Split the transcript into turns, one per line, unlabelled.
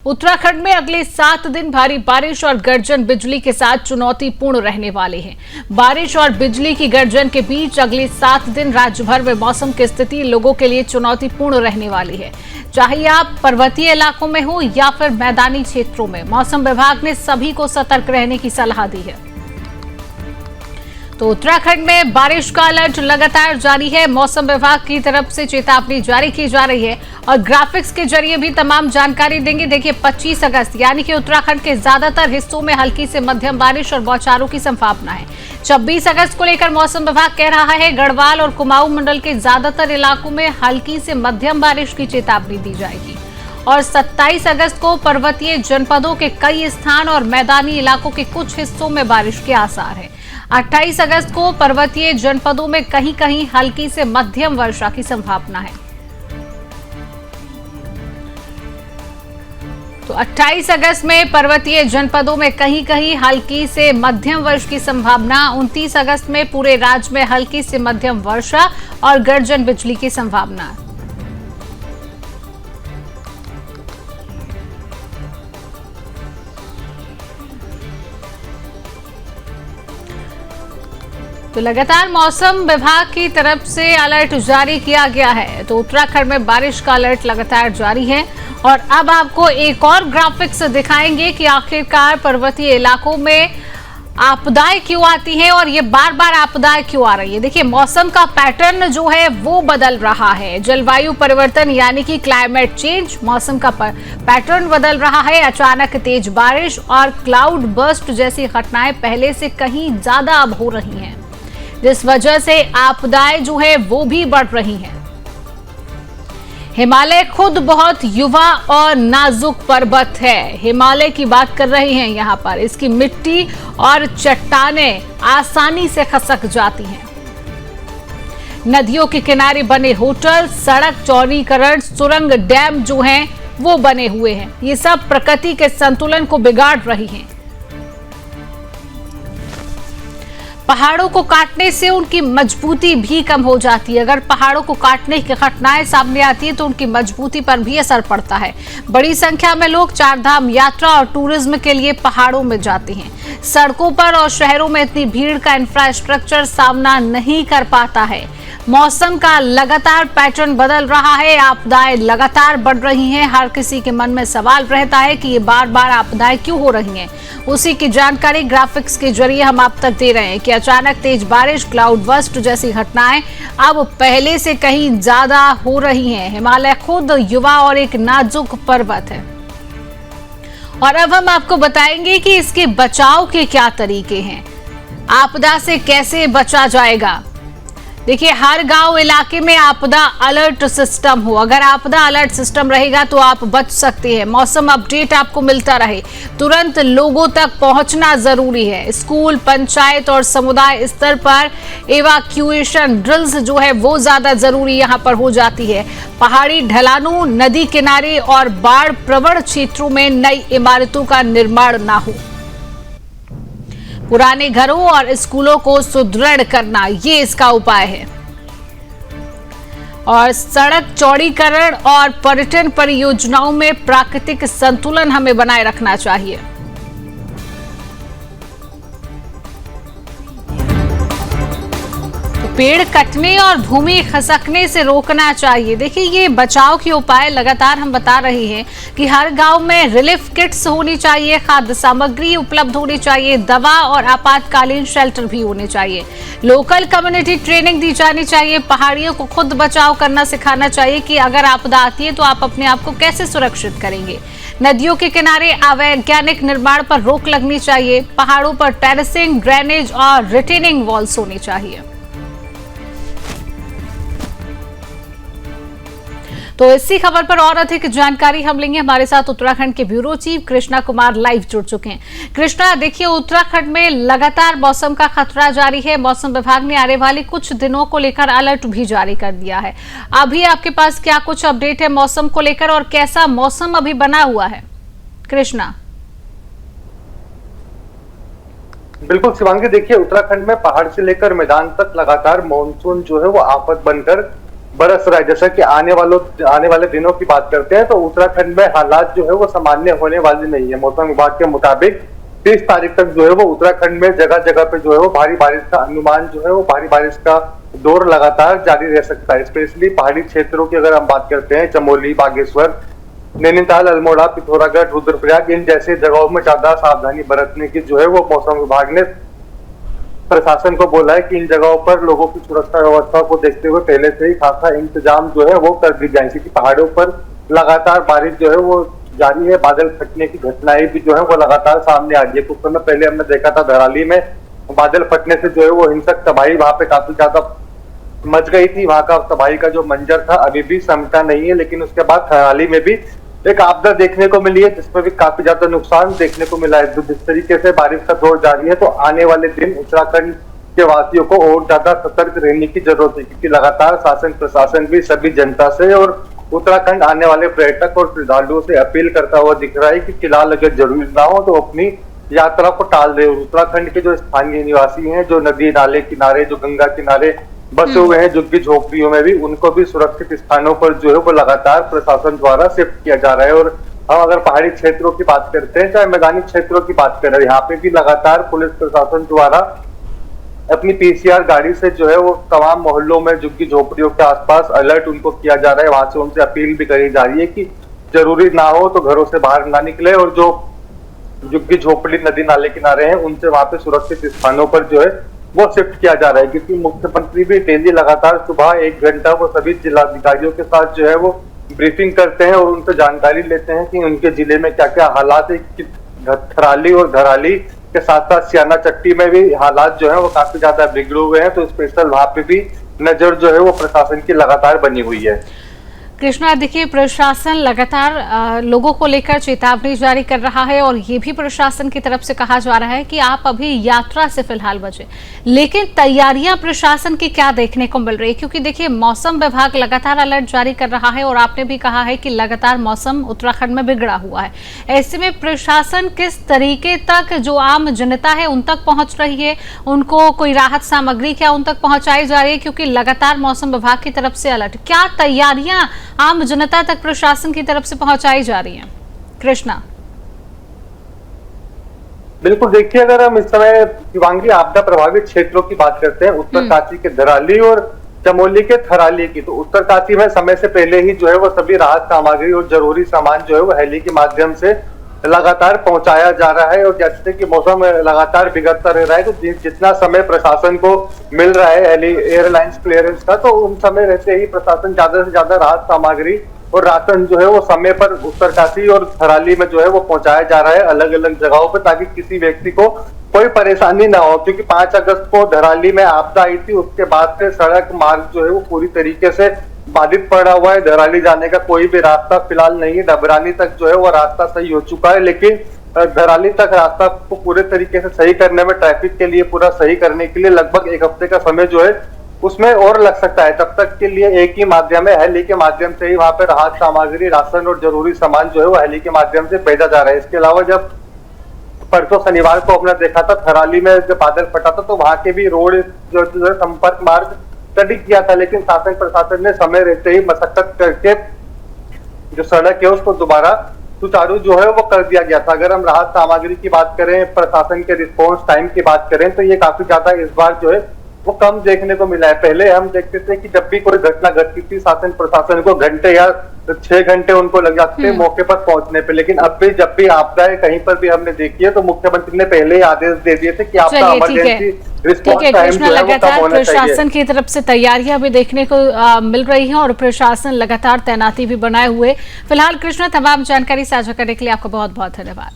उत्तराखंड में अगले 7 दिन भारी बारिश और गर्जन बिजली के साथ चुनौतीपूर्ण रहने वाले हैं। बारिश और बिजली की गर्जन के बीच अगले 7 दिन राज्य भर में मौसम की स्थिति लोगों के लिए चुनौतीपूर्ण रहने वाली है। चाहे आप पर्वतीय इलाकों में हो या फिर मैदानी क्षेत्रों में, मौसम विभाग ने सभी को सतर्क रहने की सलाह दी है। तो उत्तराखंड में बारिश का अलर्ट लगातार जारी है। मौसम विभाग की तरफ से चेतावनी जारी की जा रही है और ग्राफिक्स के जरिए भी तमाम जानकारी देंगे। देखिए 25 अगस्त यानी कि उत्तराखंड के ज्यादातर हिस्सों में हल्की से मध्यम बारिश और बौछारों की संभावना है। 26 अगस्त को लेकर मौसम विभाग कह रहा है गढ़वाल और कुमाऊं मंडल के ज्यादातर इलाकों में हल्की से मध्यम बारिश की चेतावनी दी जाएगी और 27 अगस्त को पर्वतीय जनपदों के कई स्थान और मैदानी इलाकों के कुछ हिस्सों में बारिश के आसार है। 28 अगस्त को पर्वतीय जनपदों में कहीं कहीं हल्की से मध्यम वर्षा की संभावना है। तो 28 अगस्त में पर्वतीय जनपदों में कहीं कहीं हल्की से मध्यम वर्षा की संभावना। 29 अगस्त में पूरे राज्य में हल्की से मध्यम वर्षा और गर्जन बिजली की संभावना। तो लगातार मौसम विभाग की तरफ से अलर्ट जारी किया गया है। तो उत्तराखंड में बारिश का अलर्ट लगातार जारी है और अब आपको एक और ग्राफिक्स दिखाएंगे कि आखिरकार पर्वतीय इलाकों में आपदाएं क्यों आती हैं और ये बार बार आपदाएं क्यों आ रही है। देखिए मौसम का पैटर्न जो है वो बदल रहा है। जलवायु परिवर्तन यानी कि क्लाइमेट चेंज, मौसम का पैटर्न बदल रहा है। अचानक तेज बारिश और क्लाउड बर्स्ट जैसी घटनाएं पहले से कहीं ज्यादा अब हो रही हैं, जिस वजह से आपदाएं जो है वो भी बढ़ रही हैं। हिमालय खुद बहुत युवा और नाजुक पर्वत है। हिमालय की बात कर रहे हैं यहाँ पर। इसकी मिट्टी और चट्टानें आसानी से खसक जाती हैं। नदियों के किनारे बने होटल, सड़क चौड़ीकरण, सुरंग, डैम जो हैं वो बने हुए हैं। ये सब प्रकृति के संतुलन को बिगाड़ रही हैं। पहाड़ों को काटने से उनकी मजबूती भी कम हो जाती है। अगर पहाड़ों को काटने की घटनाएं सामने आती है तो उनकी मजबूती पर भी असर पड़ता है। बड़ी संख्या में लोग चारधाम यात्रा और टूरिज्म के लिए पहाड़ों में जाते हैं। सड़कों पर और शहरों में इतनी भीड़ का इंफ्रास्ट्रक्चर सामना नहीं कर पाता है। मौसम का लगातार पैटर्न बदल रहा है। आपदाएं लगातार बढ़ रही हैं। हर किसी के मन में सवाल रहता है कि ये बार बार आपदाएं क्यों हो रही हैं। उसी की जानकारी ग्राफिक्स के जरिए हम आप तक दे रहे हैं कि अचानक तेज बारिश, क्लाउड बर्स्ट जैसी घटनाएं अब पहले से कहीं ज्यादा हो रही हैं। हिमालय खुद युवा और एक नाजुक पर्वत है और अब हम आपको बताएंगे कि इसके बचाव के क्या तरीके हैं। आपदा से कैसे बचा जाएगा। देखिए हर गांव इलाके में आपदा अलर्ट सिस्टम हो। अगर आपदा अलर्ट सिस्टम रहेगा तो आप बच सकते हैं। मौसम अपडेट आपको मिलता रहे, तुरंत लोगों तक पहुंचना जरूरी है। स्कूल, पंचायत और समुदाय स्तर पर इवैक्यूएशन ड्रिल्स जो है वो ज्यादा जरूरी यहां पर हो जाती है। पहाड़ी ढलानों, नदी किनारे और बाढ़ प्रवण क्षेत्रों में नई इमारतों का निर्माण ना हो। पुराने घरों और स्कूलों को सुदृढ़ करना, ये इसका उपाय है। और सड़क चौड़ीकरण और पर्यटन परियोजनाओं में प्राकृतिक संतुलन हमें बनाए रखना चाहिए। पेड़ कटने और भूमि खसकने से रोकना चाहिए। देखिए ये बचाव के उपाय लगातार हम बता रहे हैं कि हर गांव में रिलीफ किट्स होनी चाहिए, खाद्य सामग्री उपलब्ध होनी चाहिए, दवा और आपातकालीन शेल्टर भी होने चाहिए। लोकल कम्युनिटी ट्रेनिंग दी जानी चाहिए। पहाड़ियों को खुद बचाव करना सिखाना चाहिए कि अगर आपदा आती है तो आप अपने आप को कैसे सुरक्षित करेंगे। नदियों के किनारे अवैज्ञानिक निर्माण पर रोक लगनी चाहिए। पहाड़ों पर टेरेसिंग, ड्रेनेज और रिटेनिंग वॉल्स होनी चाहिए। तो इसी खबर पर और अधिक जानकारी हम लेंगे। हमारे साथ उत्तराखंड के bureau chief Krishna Kumar live जुड़ चुके हैं। कृष्णा, देखिए उत्तराखंड में लगातार मौसम का खतरा जारी है। मौसम विभाग ने आने वाले कुछ दिनों को लेकर अलर्ट भी जारी कर दिया है। अभी आपके पास क्या कुछ अपडेट है मौसम को लेकर और कैसा मौसम अभी बना हुआ है? कृष्णा।
बिल्कुल शिवांगी, देखिए उत्तराखंड में पहाड़ से लेकर मैदान तक लगातार मानसून जो है वो आफत बनकर बरस रहा है। जैसा कि आने वाले दिनों की बात करते हैं तो उत्तराखंड में हालात जो है वो सामान्य होने वाले नहीं है। मौसम विभाग के मुताबिक 30 तारीख तक जो है वो उत्तराखंड में जगह जगह पे जो है वो भारी बारिश का अनुमान जो है वो भारी बारिश का दौर लगातार जारी रह सकता है। स्पेशली पहाड़ी क्षेत्रों की अगर हम बात करते हैं, चमोली, बागेश्वर, नैनीताल, अल्मोड़ा, पिथौरागढ़, रुद्रप्रयाग, इन जैसे जगहों में ज्यादा सावधानी बरतने की जो है वो मौसम विभाग ने प्रशासन को बोला है कि इन जगहों पर लोगों की सुरक्षा व्यवस्था को देखते हुए पहले से ही खासा इंतजाम जो है वो कर दी जाए, क्योंकि पहाड़ों पर लगातार बारिश जो है वो जारी है। बादल फटने की घटनाएं भी जो है वो लगातार सामने आ रही है। कुछ समय पहले हमने देखा था धराली में बादल फटने से जो है वो हिंसक तबाही वहां पे काफी ज्यादा मच गई थी। वहां का तबाही का जो मंजर था अभी भी समटा नहीं है, लेकिन उसके बाद थराली में भी एक आपदा देखने को मिली है जिसमें भी काफी ज्यादा नुकसान देखने को मिला है। जिस तरीके से बारिश का दौर जारी है तो आने वाले दिन उत्तराखंड के वासियों को और ज्यादा सतर्क रहने की जरूरत है, क्योंकि लगातार शासन प्रशासन भी सभी जनता से और उत्तराखंड आने वाले पर्यटक और श्रद्धालुओं से अपील करता हुआ दिख रहा है कि फिलहाल अगर जरूरी ना हो तो अपनी यात्रा को टाल दे। उत्तराखंड के जो स्थानीय निवासी हैं, जो नदी नाले किनारे, जो गंगा किनारे बसे हुए हैं झुग्गी झोपड़ियों में भी, उनको भी सुरक्षित स्थानों पर जो है वो लगातार प्रशासन द्वारा शिफ्ट किया जा रहा है। और हम अगर पहाड़ी क्षेत्रों की बात करते हैं, चाहे मैदानी क्षेत्रों की बात करें, यहाँ पे भी लगातार पुलिस प्रशासन द्वारा अपनी पीसीआर गाड़ी से जो है वो तमाम मोहल्लों में झुग्गी झोपड़ियों के आसपास अलर्ट उनको किया जा रहा है। वहां से उनसे अपील भी करी जा रही है कि जरूरी ना हो तो घरों से बाहर ना निकले, और जो झुग्गी झोपड़ी नदी नाले किनारे हैं उनसे वहां पे सुरक्षित स्थानों पर जो है वो शिफ्ट किया जा रहा है। क्योंकि मुख्यमंत्री भी डेली लगातार सुबह 1 घंटा वो सभी जिलाधिकारियों के साथ जो है वो ब्रीफिंग करते हैं और उनसे जानकारी लेते हैं कि उनके जिले में क्या क्या हालात है। थराली और धराली के साथ साथ सियाना चट्टी में भी हालात जो है वो काफी ज्यादा बिगड़े हुए हैं, तो स्पेशल वहां पे भी नजर जो है वो प्रशासन की लगातार बनी हुई है।
कृष्णा, देखिए प्रशासन लगातार लोगों को लेकर चेतावनी जारी कर रहा है और ये भी प्रशासन की तरफ से कहा जा रहा है कि आप अभी यात्रा से फिलहाल बचें, लेकिन तैयारियां प्रशासन की क्या देखने को मिल रही है? क्योंकि देखिए मौसम विभाग लगातार अलर्ट जारी कर रहा है और आपने भी कहा है कि लगातार मौसम उत्तराखंड में बिगड़ा हुआ है। ऐसे में प्रशासन किस तरीके तक जो आम जनता है उन तक पहुंच रही है? उनको कोई राहत सामग्री क्या उन तक पहुंचाई जा रही है? क्योंकि लगातार मौसम विभाग की तरफ से अलर्ट, क्या तैयारियां आम जनता तक प्रशासन की तरफ से पहुंचाई जा रही हैं? कृष्णा,
बिल्कुल, देखिए अगर हम इस समय शिवांगी आपदा प्रभावित क्षेत्रों की बात करते हैं, उत्तरकाशी के धराली और चमोली के थराली की, तो उत्तरकाशी में समय से पहले ही जो है वो सभी राहत सामग्री और जरूरी सामान जो है वो हेली के माध्यम से लगातार पहुंचाया जा रहा है। और जैसे कि मौसम लगातार बिगड़ता रह रहा है, तो जितना समय प्रशासन को मिल रहा है एयरलाइंस क्लियरेंस का, तो उन समय रहते ही प्रशासन ज्यादा से ज्यादा राहत सामग्री और राशन जो है वो समय पर उत्तरकाशी और थराली में जो है वो पहुंचाया जा रहा है अलग अलग जगहों पर, ताकि किसी व्यक्ति को कोई परेशानी ना हो। क्योंकि 5 अगस्त को धराली में आपदा आई थी, उसके बाद से सड़क मार्ग जो है वो पूरी तरीके से बाधित पड़ा हुआ है। धराली जाने का कोई भी रास्ता फिलहाल नहीं है। डबरानी तक जो है वो रास्ता सही हो चुका है, लेकिन धराली तक रास्ता को पूरे तरीके से सही करने में, ट्रैफिक के लिए पूरा सही करने के लिए लगभग 1 हफ्ते का समय जो है उसमें और लग सकता है। तब तक के लिए एक ही माध्यम है, हेली के माध्यम से ही वहां पे राहत सामग्री, राशन और जरूरी सामान जो है वो हेली के माध्यम से भेजा जा रहा है। इसके अलावा जब परसों शनिवार को हमने देखा था थराली में जब बादल फटा था, तो वहां के भी रोड जो संपर्क मार्ग स्टडी किया था, लेकिन शासन प्रशासन ने समय रहते ही मशक्कत करके जो सड़क है उसको दोबारा सुचारू जो है वो कर दिया गया था। अगर हम राहत सामग्री की बात करें, प्रशासन के रिस्पॉन्स टाइम की बात करें, तो ये काफी ज्यादा इस बार जो है वो कम देखने को मिला है। पहले हम देखते थे कि जब भी कोई घटना घटती थी शासन प्रशासन को घंटे या 6 घंटे उनको लग जाते थे मौके पर पहुंचने पे, लेकिन अब भी जब भी आपदाएं कहीं पर भी हमने देखी है तो मुख्यमंत्री ने पहले ही आदेश दे दिए थे कि आपका इमरजेंसी रिस्पॉन्स टाइम जो है वो कम होना चाहिए।
प्रशासन की तरफ से तैयारियां भी देखने को मिल रही हैं और प्रशासन लगातार तैनाती भी बनाए हुए। फिलहाल कृष्णा, तमाम जानकारी साझा करने के लिए आपका बहुत बहुत धन्यवाद।